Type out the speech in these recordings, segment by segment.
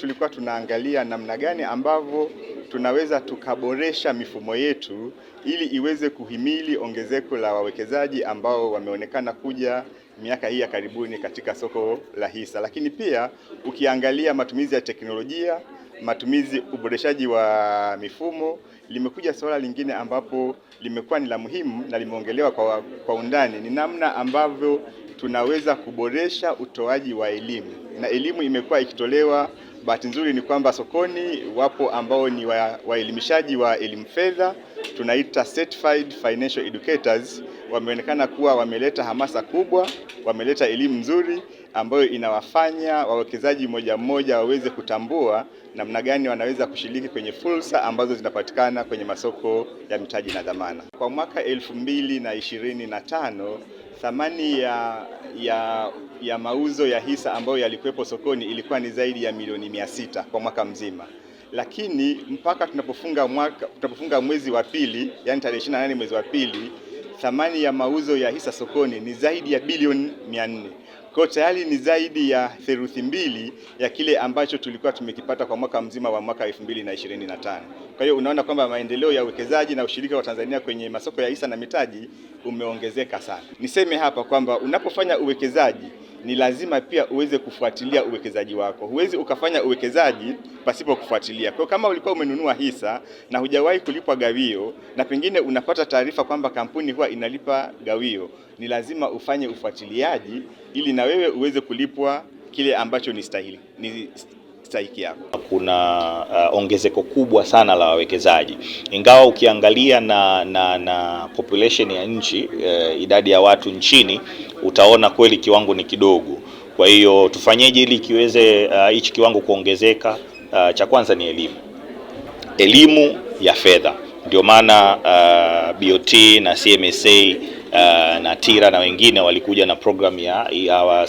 tulikuwa tunaangalia namna gani ambavyo tunaweza tukaboresha mifumo yetu ili iweze kuhimili ongezeko la wawekezaji ambao wameonekana kuja miaka hii ya karibuni katika soko la hisa. Lakini pia ukiangalia matumizi ya teknolojia, uboreshaji wa mifumo, limekuja swala lingine ambapo limekuwa ni la muhimu na limeongelewa kwa undani, ni namna ambavyo tunaweza kuboresha utoaji wa elimu. Na elimu imekuwa ikitolewa, bahati nzuri ni kwamba sokoni wapo ambao ni waelimishaji wa elimu fedha, tunaita certified financial educators. Wameonekana kuwa wameleta hamasa kubwa, wameleta elimu nzuri ambayo inawafanya wawekezaji mmoja mmoja waweze kutambua namna gani wanaweza kushiriki kwenye fursa ambazo zinapatikana kwenye masoko ya mitaji na dhamana. Kwa mwaka 2025 thamani ya mauzo ya hisa ambayo yalikuwepo sokoni ilikuwa ni zaidi ya milioni 600 kwa mwaka mzima. Lakini mpaka tunapofunga mwezi wa pili, yani tarehe 28 mwezi wa pili, thamani ya mauzo ya hisa sokoni ni zaidi ya bilioni 400. Kwa tayari ni zaidi ya theluthi mbili ya kile ambacho tulikuwa tumekipata kwa mwaka mzima wa mwaka 2025. Kwa hiyo unaona kwamba maendeleo ya uwekezaji na ushirika wa Tanzania kwenye masoko ya hisa na mitaji umeongezeka sana. Niseme hapa kwamba unapofanya uwekezaji ni lazima pia uweze kufuatilia uwekezaji wako. Huwezi ukafanya uwekezaji pasipo kufuatilia. Kwa kama ulikuwa umenunua hisa na hujawahi kulipwa gawio na pengine unapata taarifa kwamba kampuni huwa inalipa gawio, ni lazima ufanye ufuatiliaji ili na wewe uweze kulipwa kile ambacho ni stahiki yako. Kuna ongezeko kubwa sana la wawekezaji, ingawa ukiangalia na population ya nchi, idadi ya watu nchini, utaona kweli kiwango ni kidogo. Kwa hiyo tufanyeje ili kiweze hichi kiwango kuongezeka? Cha kwanza ni elimu ya fedha. Ndio maana BOT na CMSA na TIRA na wengine walikuja na program ya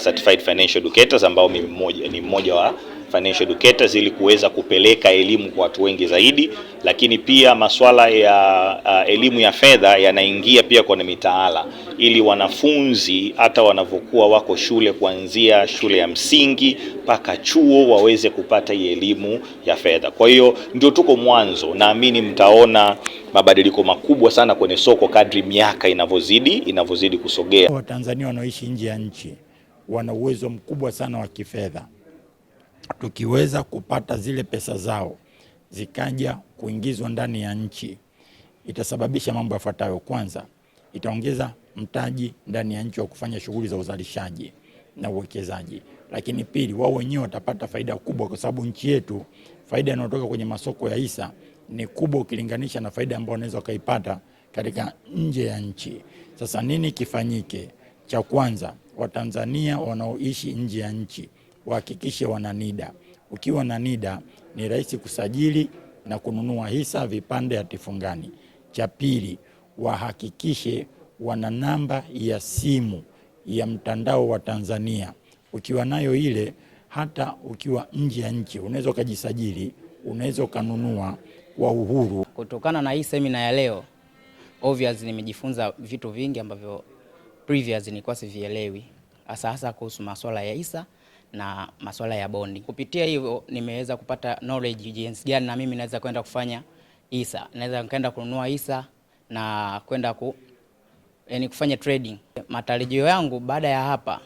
Certified Financial Educators, ambao ni mmoja wa financial educators, ili kuweza kupeleka elimu kwa watu wengi zaidi. Lakini pia masuala ya elimu ya fedha yanaingia pia kwenye mitaala, ili wanafunzi hata wanavyokuwa wako shule, kuanzia shule ya msingi mpaka chuo, waweze kupata hii elimu ya fedha. Kwa hiyo ndio tuko mwanzo, naamini mtaona mabadiliko makubwa sana kwenye soko kadri miaka inavyozidi kusogea. Watanzania wanaoishi nje ya nchi wana uwezo mkubwa sana wa kifedha. Tukiweza kupata zile pesa zao zikaja kuingizwa ndani ya nchi, itasababisha mambo yafuatayo. Kwanza, itaongeza mtaji ndani ya nchi wa kufanya shughuli za uzalishaji na uwekezaji. Lakini pili, wao wenyewe watapata faida kubwa, kwa sababu nchi yetu faida inayotoka kwenye masoko ya hisa ni kubwa ukilinganisha na faida ambayo wanaweza kaipata katika nje ya nchi. Sasa nini kifanyike? Cha kwanza, Watanzania wanaoishi nje ya nchi wahakikishe wana NIDA. Ukiwa na NIDA ni rahisi kusajili na kununua hisa vipande hatifungani. Cha pili, wahakikishe wana namba ya simu ya mtandao wa Tanzania. Ukiwa nayo ile, hata ukiwa nje ya nchi unaweza ukajisajili, unaweza ukanunua kwa uhuru. Kutokana na hii semina ya leo, obviously nimejifunza vitu vingi ambavyo previous nilikuwa sivielewi, hasa kuhusu masuala ya hisa na masuala ya bondi. Kupitia hivyo nimeweza kupata knowledge jinsi gani na mimi naweza kwenda kufanya hisa. Naweza kwenda kununua hisa na kwenda kufanya trading. Matarajio yangu baada ya hapa,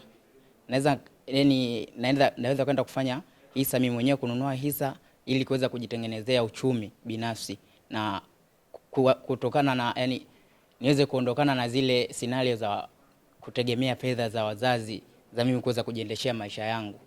naweza kwenda kufanya hisa mimi mwenyewe, kununua hisa ili kuweza kujitengenezea uchumi binafsi, na kutokana na niweze kuondokana na zile scenario za kutegemea fedha za wazazi za mimi kuweza kujiendeshea maisha yangu.